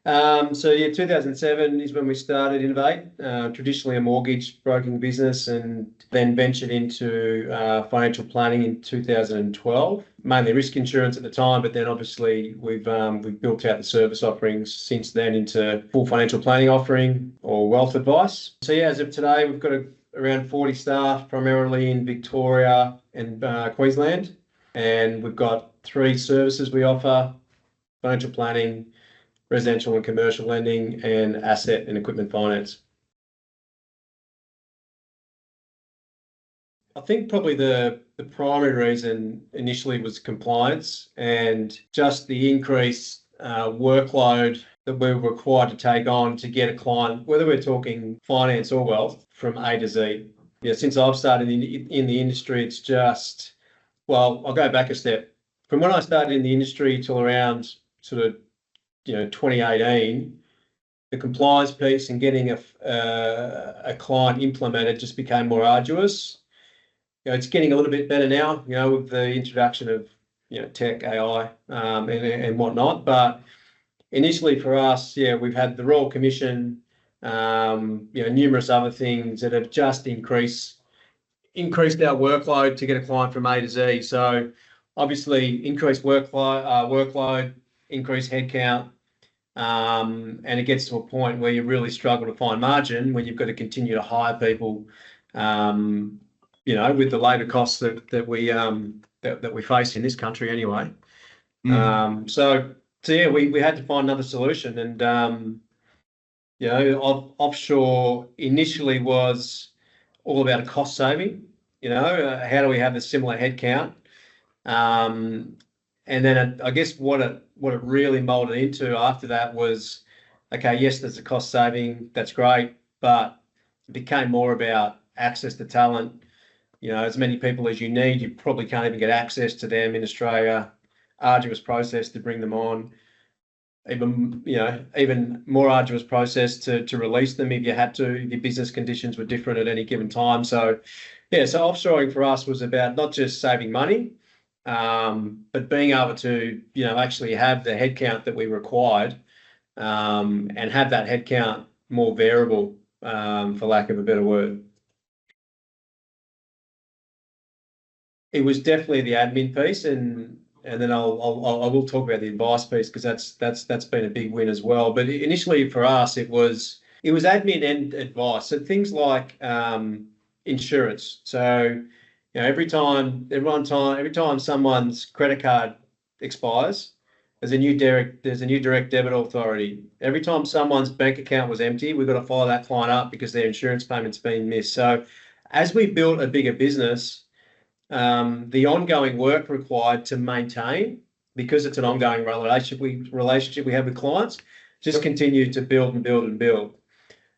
So yeah, 2007 is when we started Innovate, traditionally a mortgage broking business, and then ventured into financial planning in 2012, mainly risk insurance at the time, but then obviously we've built out the service offerings since then into full financial planning offering or wealth advice. So yeah, as of today, we've got around 40 staff, primarily in Victoria and Queensland, and we've got 3 services we offer: financial planning, residential and commercial lending, and asset and equipment finance. I think probably the primary reason initially was compliance and just the increased workload that we were required to take on to get a client, whether we're talking finance or wealth, from A to Z. Yeah, since I've started in the industry, it's just, well, I'll go back a step. From when I started in the industry till around sort of 2018, the compliance piece and getting a client implemented just became more arduous. It's getting a little bit better now, with the introduction of tech, AI, and whatnot. But initially for us, yeah, we've had the Royal Commission, numerous other things that have just increased our workload to get a client from A to Z. So obviously increased workload, increased headcount. And it gets to a point where you really struggle to find margin when you've got to continue to hire people, with the labour costs that we face in this country anyway. So yeah, we had to find another solution, and offshore initially was all about a cost saving. How do we have a similar headcount? And then I guess what it really molded into after that was, okay, yes, there's a cost saving, that's great, but it became more about access to talent. As many people as you need, you probably can't even get access to them in Australia. Arduous process to bring them on. Even more arduous process to release them if you had to. If your business conditions were different at any given time. So yeah, so offshoring for us was about not just saving money, but being able to, actually have the headcount that we required, and have that headcount more variable, for lack of a better word. It was definitely the admin piece, and then I will talk about the advice piece because that's been a big win as well. But initially for us, it was admin and advice. So things like insurance. So every time someone's credit card expires, there's a new direct debit authority. Every time someone's bank account was empty, we've got to follow that client up because their insurance payment's been missed. So as we built a bigger business, the ongoing work required to maintain, because it's an ongoing relationship we have with clients, just continued to build and build and build.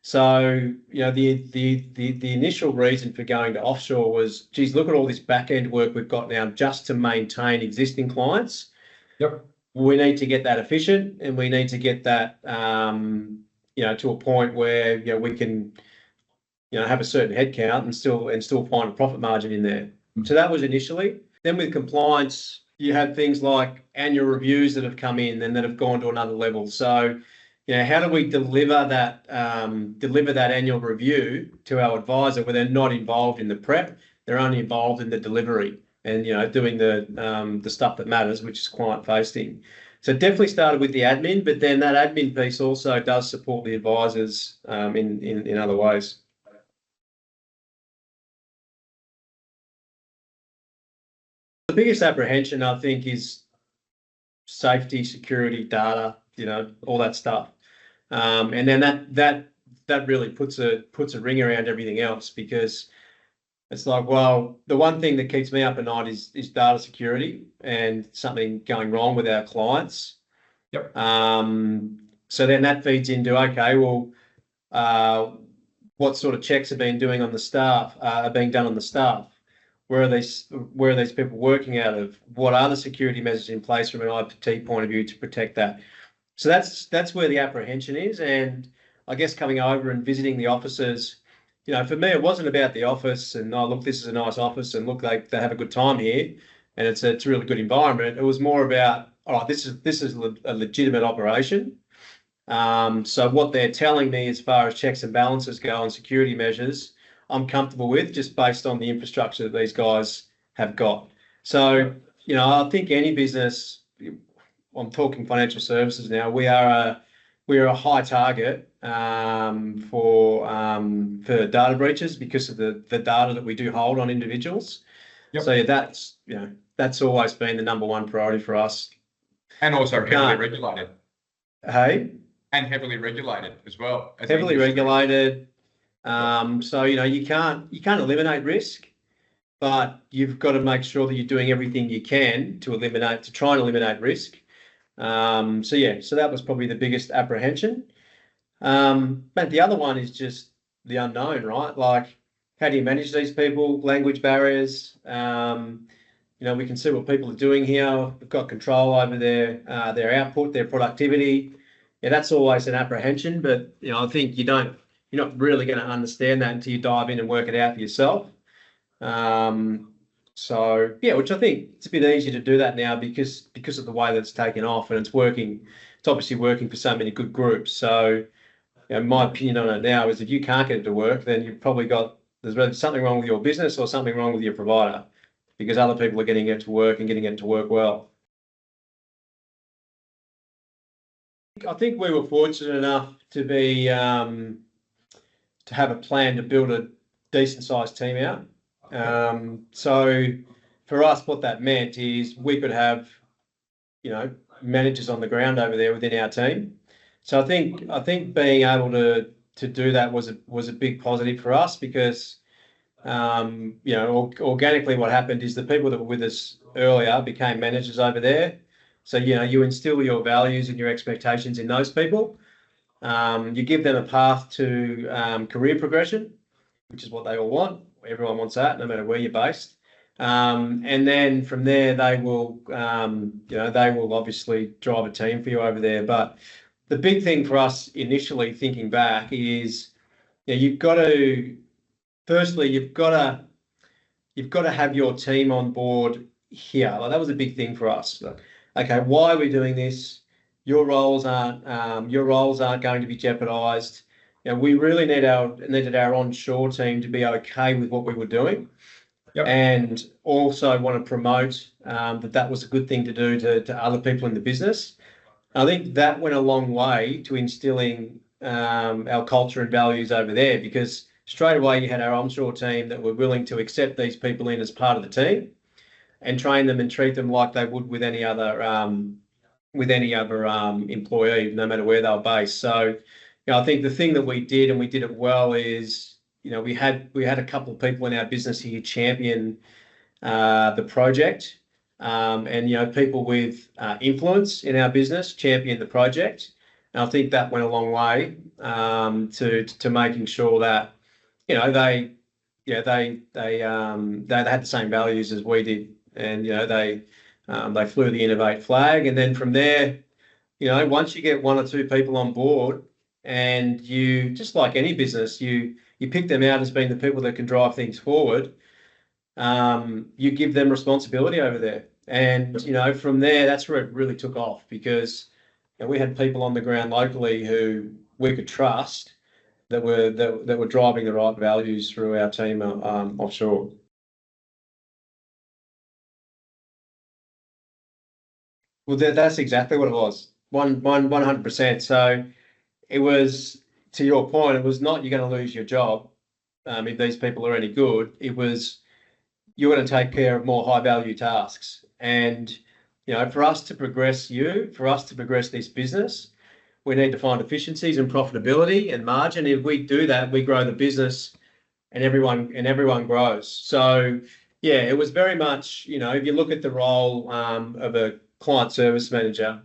So, the initial reason for going to offshore was, geez, look at all this back end work we've got now just to maintain existing clients. Yep. We need to get that efficient, and we need to get that, to a point where we can, have a certain headcount and still find a profit margin in there. So that was initially. Then with compliance, you have things like annual reviews that have come in and that have gone to another level. So, how do we deliver that annual review to our advisor where they're not involved in the prep, they're only involved in the delivery and doing the stuff that matters, which is client facing. So it definitely started with the admin, but then that admin piece also does support the advisors in other ways. The biggest apprehension, I think, is safety, security, data, all that stuff. And then that really puts a ring around everything else, because it's like, well, the one thing that keeps me up at night is data security and something going wrong with our clients. Yep. So then that feeds into, okay, well, what sort of checks are being done on the staff? Where are these people working out of? What are the security measures in place from an IT point of view to protect that? So that's where the apprehension is. And I guess coming over and visiting the offices, for me, it wasn't about the office and, oh, look, this is a nice office and look, they have a good time here and it's a really good environment. It was more about, all right, this is a legitimate operation. So what they're telling me as far as checks and balances go and security measures, I'm comfortable with just based on the infrastructure that these guys have got. So, I think any business, I'm talking financial services now, we are a high target for data breaches because of the data that we do hold on individuals. Yep. So yeah, that's always been the number one priority for us. And also heavily regulated. Hey? And heavily regulated as well. Heavily regulated. So you can't eliminate risk, but you've got to make sure that you're doing everything you can to try and eliminate risk. So that was probably the biggest apprehension. But the other one is just the unknown, right? Like, how do you manage these people? Language barriers. We can see what people are doing here. We've got control over their output, their productivity. Yeah, that's always an apprehension, but I think you're not really going to understand that until you dive in and work it out for yourself. Which I think it's a bit easier to do that now because of the way that it's taken off and it's working. It's obviously working for so many good groups. So, my opinion on it now is if you can't get it to work, then there's really something wrong with your business or something wrong with your provider because other people are getting it to work and getting it to work well. I think we were fortunate enough to be to have a plan to build a decent sized team out. So for us, what that meant is we could have, managers on the ground over there within our team. So I think being able to do that was a big positive for us because, organically what happened is the people that were with us earlier became managers over there. So, you instill your values and your expectations in those people. You give them a path to career progression, which is what they all want. Everyone wants that, no matter where you're based. And then from there, they will obviously drive a team for you over there. But the big thing for us initially, thinking back, is you've got to have your team on board here. Like, that was a big thing for us. Okay, why are we doing this? Your roles aren't going to be jeopardized. We really needed our onshore team to be okay with what we were doing. Yep. And also want to promote that was a good thing to do to other people in the business. I think that went a long way to instilling our culture and values over there because straight away you had our onshore team that were willing to accept these people in as part of the team and train them and treat them like they would with any other employee, no matter where they were based. So, I think the thing that we did and we did it well is, we had a couple of people in our business here champion the project, and people with influence in our business champion the project. And I think that went a long way to making sure that they had the same values as we did, and they flew the Innovate flag. And then from there, once you get one or two people on board, and you, just like any business, you pick them out as being the people that can drive things forward. You give them responsibility over there, and from there, that's where it really took off because we had people on the ground locally who we could trust that were driving the right values through our team offshore. Well, that's exactly what it was. 100%. So it was, to your point, it was not you're going to lose your job if these people are any good. It was you're going to take care of more high value tasks. And for us to progress this business, we need to find efficiencies and profitability and margin. If we do that, we grow the business, and everyone grows. So yeah, it was very much, if you look at the role of a client service manager,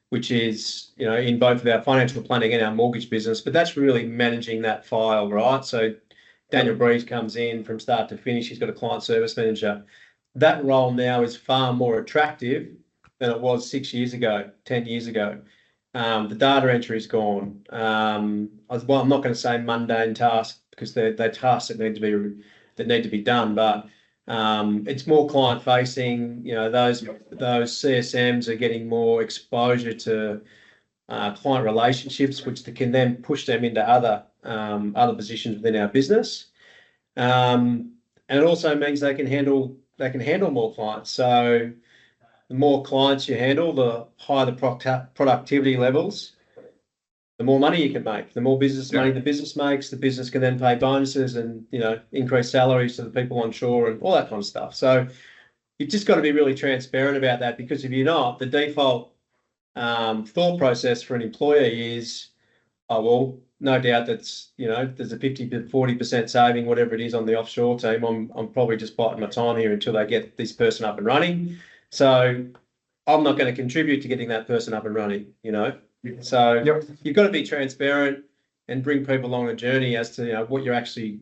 which is, in both of our financial planning and our mortgage business, but that's really managing that file, right? So Daniel Breeze comes in from start to finish. He's got a client service manager. That role now is far more attractive than it was 6 years ago, 10 years ago. The data entry is gone. I'm not going to say mundane tasks because they're tasks that need to be done, but it's more client facing. Those CSMs are getting more exposure to client relationships, which can then push them into other positions within our business. And it also means they can handle more clients. So the more clients you handle, the higher the productivity levels, the more money you can make. The more business money the business makes, the business can then pay bonuses and, increase salaries to the people on shore and all that kind of stuff. So you've just got to be really transparent about that, because if you're not, the default thought process for an employee is, oh, well, no doubt there's a 50 to 40% saving, whatever it is, on the offshore team. I'm probably just biding my time here until they get this person up and running. So I'm not going to contribute to getting that person up and running, So you've got to be transparent and bring people along a journey as to what you're actually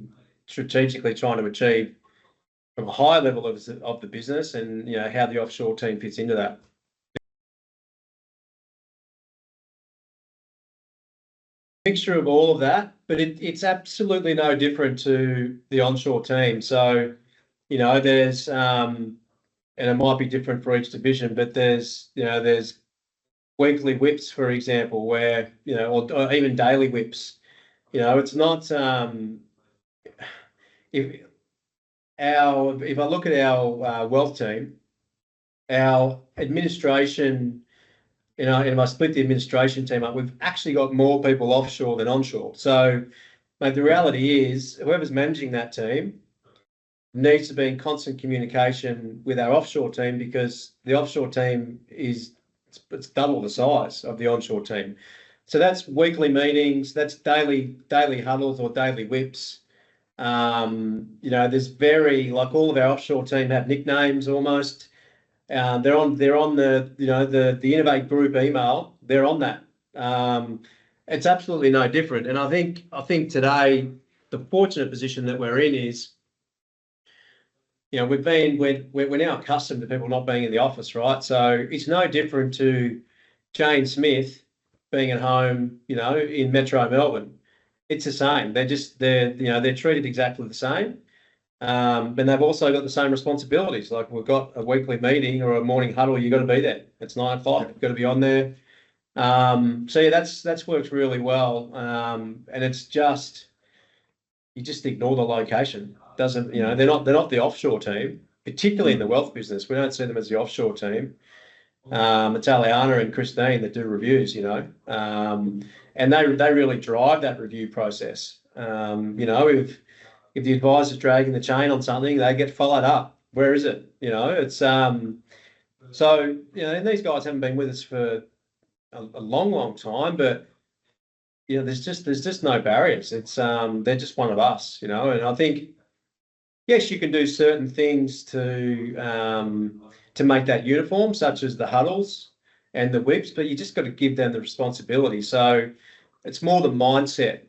strategically trying to achieve from a higher level of the business, and how the offshore team fits into that. Mixture of all of that, but it's absolutely no different to the onshore team. So, there's and it might be different for each division, but there's weekly whips, for example, where or even daily whips. It's not if I look at our wealth team, our administration. And if I split the administration team up, we've actually got more people offshore than onshore. So, mate, the reality is, whoever's managing that team needs to be in constant communication with our offshore team, because the offshore team it's double the size of the onshore team. So that's weekly meetings, that's daily huddles or daily whips. There's all of our offshore team have nicknames almost. They're on the the Innovate Group email. They're on that. It's absolutely no different. And I think today the fortunate position that we're in is, we're now accustomed to people not being in the office, right? So it's no different to Jane Smith being at home, in Metro Melbourne. It's the same. They're treated exactly the same. And they've also got the same responsibilities. Like, we've got a weekly meeting or a morning huddle, you've got to be there. It's 9 o'clock, you've got to be on there. So yeah, that's worked really well. And it's just, you just ignore the location. They're not the offshore team, particularly in the wealth business. We don't see them as the offshore team. It's Aliana and Christine that do reviews, and they really drive that review process. If the advisor's dragging the chain on something, they get followed up. Where is it? It's so and these guys haven't been with us for a long time, but there's just no barriers. It's they're just one of us, and I think, yes, you can do certain things to make that uniform, such as the huddles and the whips, but you just got to give them the responsibility. So it's more the mindset.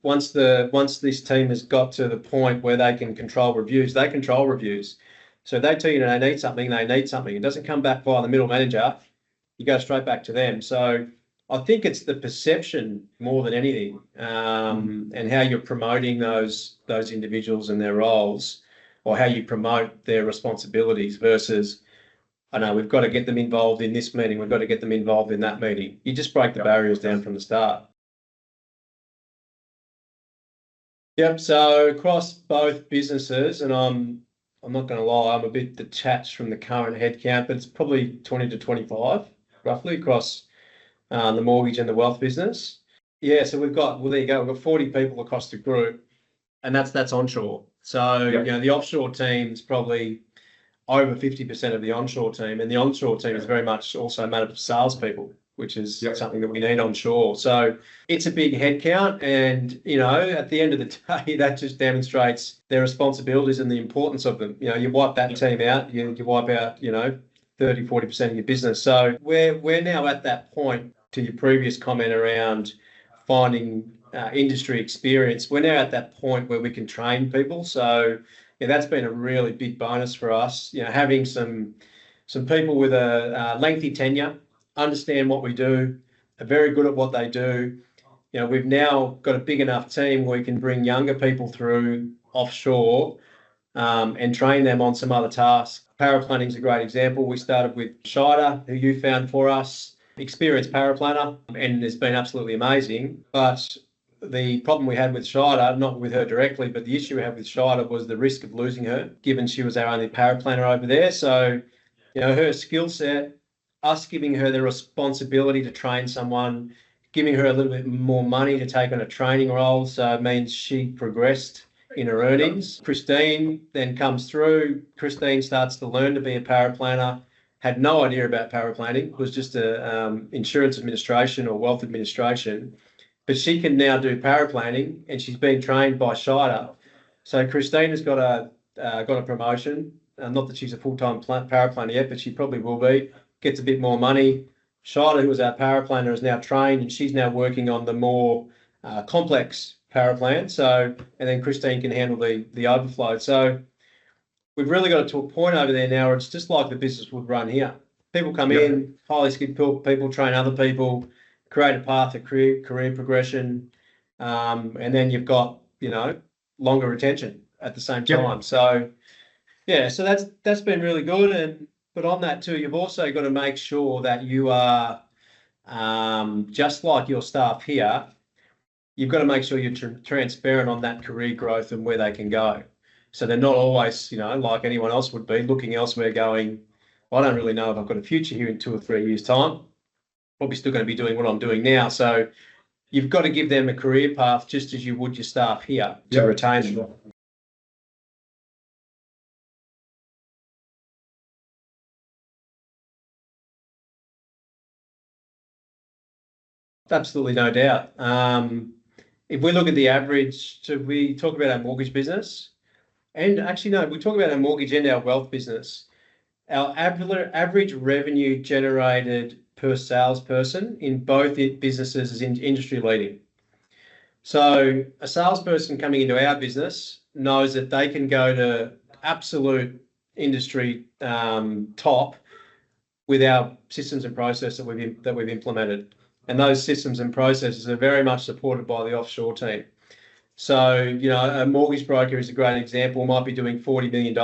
Once this team has got to the point where they can control reviews, they control reviews. So if they tell you they need something, they need something. It doesn't come back via the middle manager. You go straight back to them. So I think it's the perception more than anything, and how you're promoting those individuals and their roles, or how you promote their responsibilities versus, I know we've got to get them involved in this meeting, we've got to get them involved in that meeting. You just break the barriers down from the start. Yep. So across both businesses, and I'm not going to lie, I'm a bit detached from the current headcount, but it's probably 20 to 25 roughly across the mortgage and the wealth business. Yeah. So there you go. We've got 40 people across the group, and that's onshore. So the offshore team's probably over 50% of the onshore team, and the onshore team is very much also made up of salespeople, which is something that we need onshore. So it's a big headcount, and at the end of the day, that just demonstrates their responsibilities and the importance of them. You wipe that team out, you wipe out 30-40% of your business. So we're now at that point, to your previous comment around finding industry experience. We're now at that point where we can train people. So that's been a really big bonus for us. Having some people with a lengthy tenure, understand what we do, are very good at what they do. We've now got a big enough team where we can bring younger people through offshore and train them on some other tasks. Paraplanning is a great example. We started with Scheider, who you found for us. experienced paraplanner, and it's been absolutely amazing. But the problem we had with Shida, not with her directly, but the issue we had with Shida was the risk of losing her, given she was our only paraplanner over there. So, her skill set, us giving her the responsibility to train someone, giving her a little bit more money to take on a training role, so it means she progressed in her earnings. Christine then comes through. Christine starts to learn to be a paraplanner. Had no idea about paraplanning, was just a insurance administration or wealth administration. But she can now do paraplanning, and she's been trained by Shida. So Christine has got a promotion. Not that she's a full-time paraplanner yet, but she probably will be. Gets a bit more money. Shida, who was our paraplanner, is now trained, and she's now working on the more complex paraplan. So, and then Christine can handle the overflow. So we've really got it to a point over there now where it's just like the business would run here. People come in, highly skilled people, train other people, create a path of career progression, and then you've got, longer retention at the same time. So, so that's been really good. But on that too, you've also got to make sure that you are, just like your staff here, you've got to make sure you're transparent on that career growth and where they can go. So they're not always, like anyone else would be, looking elsewhere going, well, I don't really know if I've got a future here in 2 or 3 years' time. Probably still going to be doing what I'm doing now. So you've got to give them a career path just as you would your staff here to retain them. Absolutely, no doubt. If we look at the average, so we talk about our mortgage business, and actually, no, we talk about our mortgage and our wealth business. Our average revenue generated per salesperson in both businesses is industry leading. So a salesperson coming into our business knows that they can go to absolute industry top with our systems and processes that we've implemented. And those systems and processes are very much supported by the offshore team. So, a mortgage broker is a great example, might be doing $40 million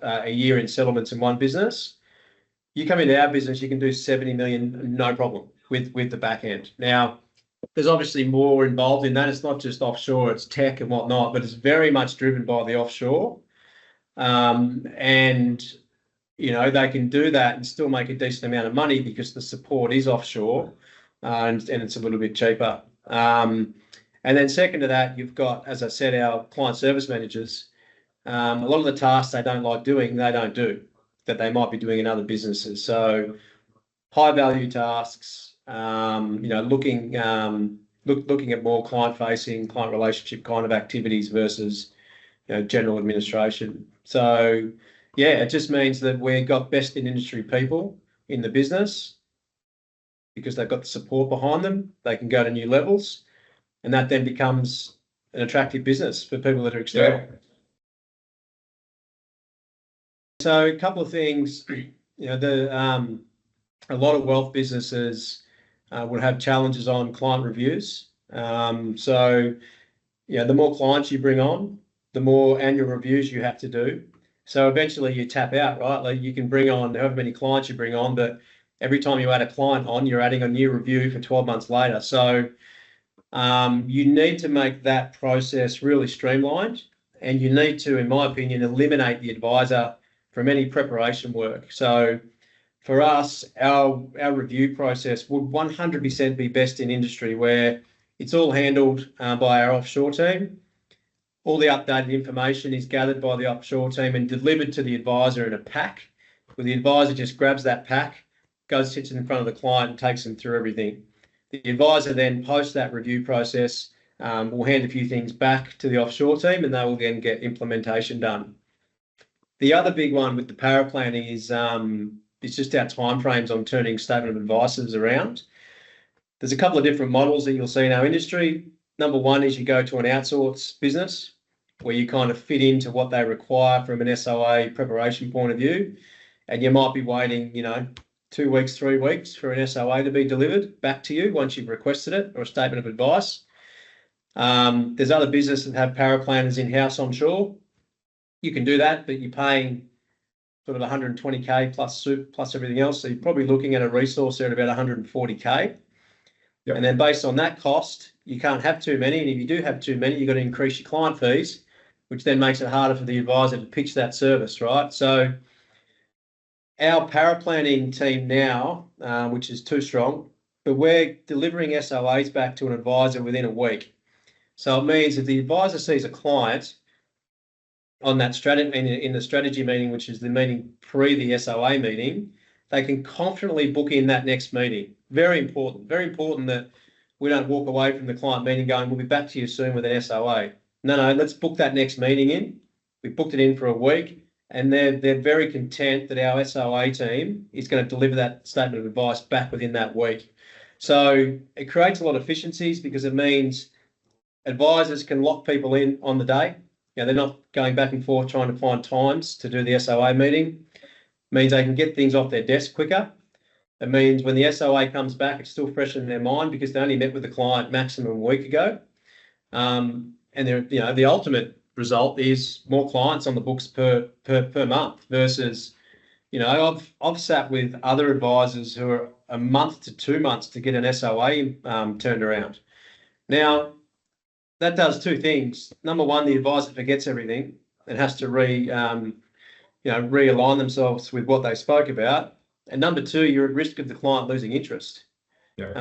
a year in settlements in one business. You come into our business, you can do 70 million, no problem, with the back end. Now, there's obviously more involved in that. It's not just offshore, it's tech and whatnot, but it's very much driven by the offshore. And, they can do that and still make a decent amount of money because the support is offshore and it's a little bit cheaper. And then second to that, you've got, as I said, our client service managers. A lot of the tasks they don't like doing, they don't do, that they might be doing in other businesses. So high value tasks, looking at more client facing, client relationship kind of activities versus general administration. So it just means that we've got best in industry people in the business because they've got the support behind them. They can go to new levels, and that then becomes an attractive business for people that are external. So a couple of things, a lot of wealth businesses would have challenges on client reviews. The more clients you bring on, the more annual reviews you have to do. So eventually you tap out, right? Like you can bring on however many clients you bring on, but every time you add a client on, you're adding a new review for 12 months later. So you need to make that process really streamlined, and you need to, in my opinion, eliminate the advisor from any preparation work. So for us, our review process would 100% be best in industry, where it's all handled by our offshore team. All the updated information is gathered by the offshore team and delivered to the advisor in a pack, where the advisor just grabs that pack, goes, sits in front of the client and takes them through everything. The advisor then, post that review process, will hand a few things back to the offshore team, and they will then get implementation done. The other big one with the paraplanning is it's just our timeframes on turning statement of advices around. There's a couple of different models that you'll see in our industry. Number one is you go to an outsource business where you kind of fit into what they require from an SOA preparation point of view, and you might be waiting, 2 weeks, 3 weeks for an SOA to be delivered back to you once you've requested it, or a statement of advice. There's other businesses that have paraplanners in-house onshore. You can do that, but you're paying sort of 120K plus soup plus everything else. So you're probably looking at a resource there at about 140K. Yep. And then based on that cost, you can't have too many. And if you do have too many, you've got to increase your client fees, which then makes it harder for the advisor to pitch that service, right? So our paraplanning team now, which is too strong, but we're delivering SOAs back to an advisor within a week. So it means if the advisor sees a client on that strategy in the strategy meeting, which is the meeting pre the SOA meeting, they can confidently book in that next meeting. Very important that we don't walk away from the client meeting going, we'll be back to you soon with an SOA. No, let's book that next meeting in. We booked it in for a week, and they're very content that our SOA team is going to deliver that statement of advice back within that week. So it creates a lot of efficiencies because it means advisors can lock people in on the day. They're not going back and forth trying to find times to do the SOA meeting. It means they can get things off their desk quicker. It means when the SOA comes back, it's still fresh in their mind because they only met with the client maximum a week ago. And the ultimate result is more clients on the books per month versus, I've sat with other advisors who are a month to 2 months to get an SOA turned around. Now, that does two things. Number one, the advisor forgets everything and has to realign themselves with what they spoke about. And number two, you're at risk of the client losing interest. Yeah.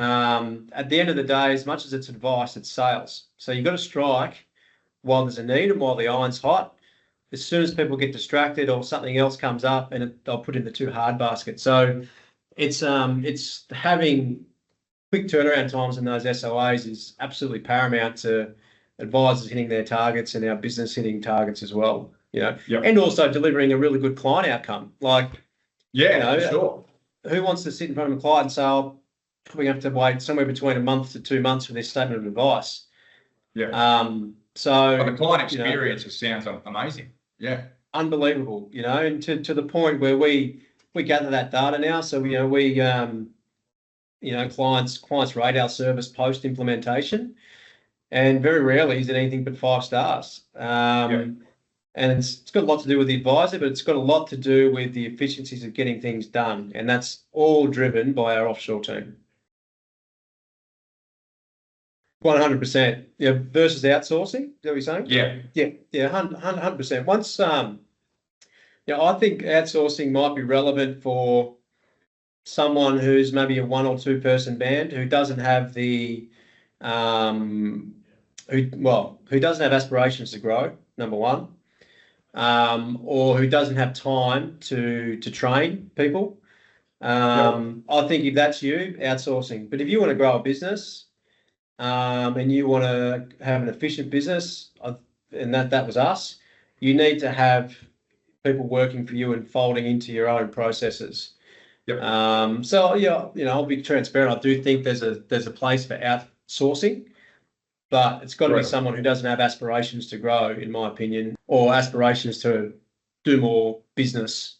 At the end of the day, as much as it's advice, it's sales. So you've got to strike while there's a need and while the iron's hot. As soon as people get distracted or something else comes up, and they'll put in the too hard basket. So it's having quick turnaround times in those SOAs is absolutely paramount to advisors hitting their targets and our business hitting targets as well. Yep. And also delivering a really good client outcome. Like, for sure. Who wants to sit in front of a client and say, "Oh, we have to wait somewhere between a month to 2 months for this statement of advice"? Yeah. So But the client experience just sounds amazing. Yeah. Unbelievable. And to the point where we gather that data now. So we clients rate our service post implementation, and very rarely is it anything but 5 stars. And it's got a lot to do with the advisor, but it's got a lot to do with the efficiencies of getting things done. And that's all driven by our offshore team. 100%. Yeah, versus outsourcing, is that what you're saying? Yeah. Yeah, 100%. Once, I think outsourcing might be relevant for someone who's maybe a 1 or 2 person band who doesn't have the, who doesn't have aspirations to grow, number one. Or who doesn't have time to train people. I think if that's you, outsourcing. But if you want to grow a business and you want to have an efficient business, and that was us, you need to have people working for you and folding into your own processes. Yep. I'll be transparent. I do think there's a place for outsourcing. But it's got to be someone who doesn't have aspirations to grow, in my opinion, or aspirations to do more business.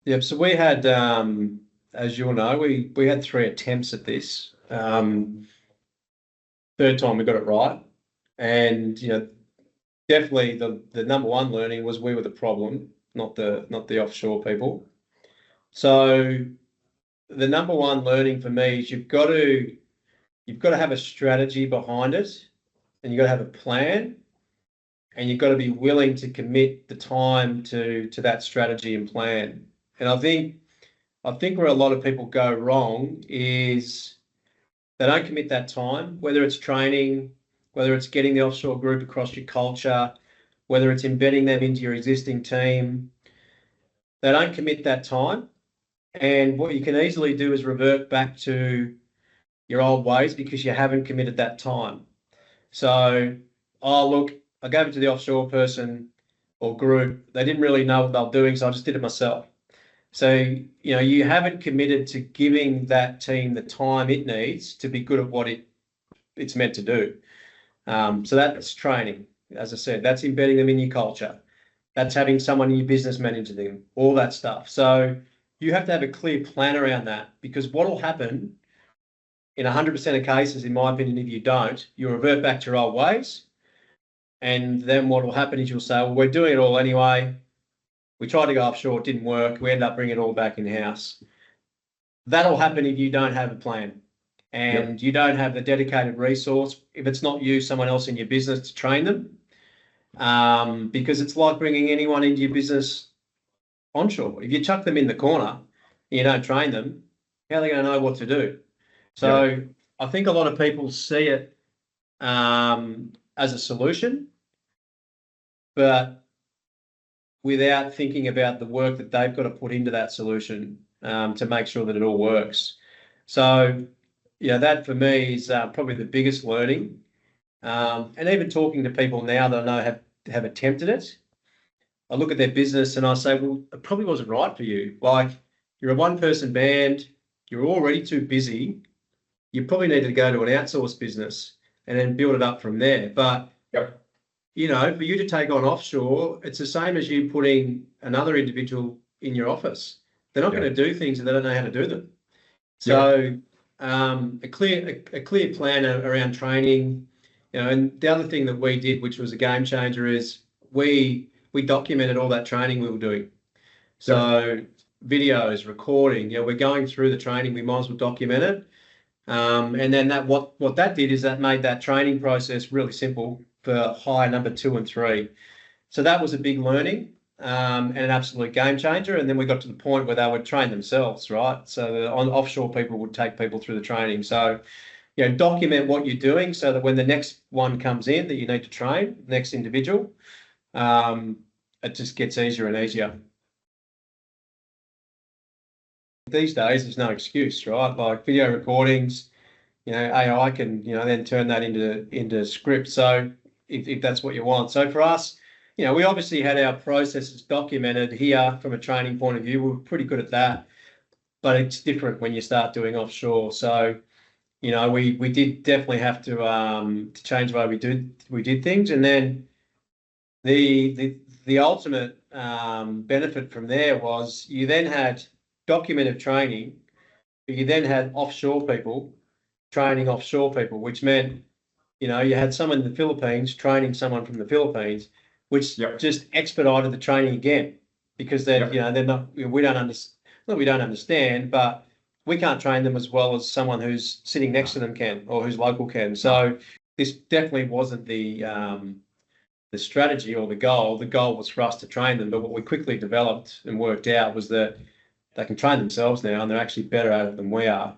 Yep. So we had, as you'll know, we had 3 attempts at this. Third time we got it right, and definitely the number one learning was we were the problem, not the offshore people. So the number one learning for me is you've got to have a strategy behind it, and you've got to have a plan, and you've got to be willing to commit the time to that strategy and plan. And I think where a lot of people go wrong is they don't commit that time, whether it's training, whether it's getting the offshore group across your culture, whether it's embedding them into your existing team. They don't commit that time. And what you can easily do is revert back to your old ways because you haven't committed that time. So, I gave it to the offshore person or group. They didn't really know what they were doing, so I just did it myself. So, you haven't committed to giving that team the time it needs to be good at what it's meant to do. So that's training. As I said, that's embedding them in your culture. That's having someone in your business manage them, all that stuff. So you have to have a clear plan around that, because what will happen in 100% of cases, in my opinion, if you don't, you revert back to your old ways. And then what will happen is you'll say, well, we're doing it all anyway. We tried to go offshore, it didn't work. We end up bringing it all back in-house. That'll happen if you don't have a plan and you don't have the dedicated resource. If it's not you, someone else in your business to train them. Because it's like bringing anyone into your business onshore. If you chuck them in the corner and you don't train them, how are they going to know what to do? So I think a lot of people see it as a solution, but without thinking about the work that they've got to put into that solution to make sure that it all works. So, yeah, that for me is probably the biggest learning. And even talking to people now that I know have attempted it, I look at their business and I say, well, it probably wasn't right for you. Like, you're a one-person band, you're already too busy. You probably need to go to an outsourced business and then build it up from there. But, you know, for you to take on offshore, it's the same as you putting another individual in your office. They're not going to do things if they don't know how to do them. So a clear plan around training, you know, and the other thing that we did, which was a game changer, is we documented all that training we were doing. So videos, recording, you know, we're going through the training, we might as well document it. And then what that did is that made that training process really simple for hire number 2 and 3. So that was a big learning and an absolute game changer. And then we got to the point where they would train themselves, right? So the offshore people would take people through the training. So, you know, document what you're doing so that when the next one comes in that you need to train, next individual, it just gets easier and easier. These days, there's no excuse, right? Like video recordings, you know, AI can, you know, then turn that into script. So if that's what you want. So for us, you know, we obviously had our processes documented here from a training point of view. We were pretty good at that, but it's different when you start doing offshore. So, you know, we did definitely have to change the way we did things. And then the ultimate benefit from there was you then had documented training, but you then had offshore people training offshore people, which meant, you know, you had someone in the Philippines training someone from the Philippines, which just expedited the training again, because they're, you know, they're not, we don't understand, not we don't understand, but we can't train them as well as someone who's sitting next to them can, or who's local can. So this definitely wasn't the strategy or the goal. The goal was for us to train them, but what we quickly developed and worked out was that they can train themselves now, and they're actually better at it than we are.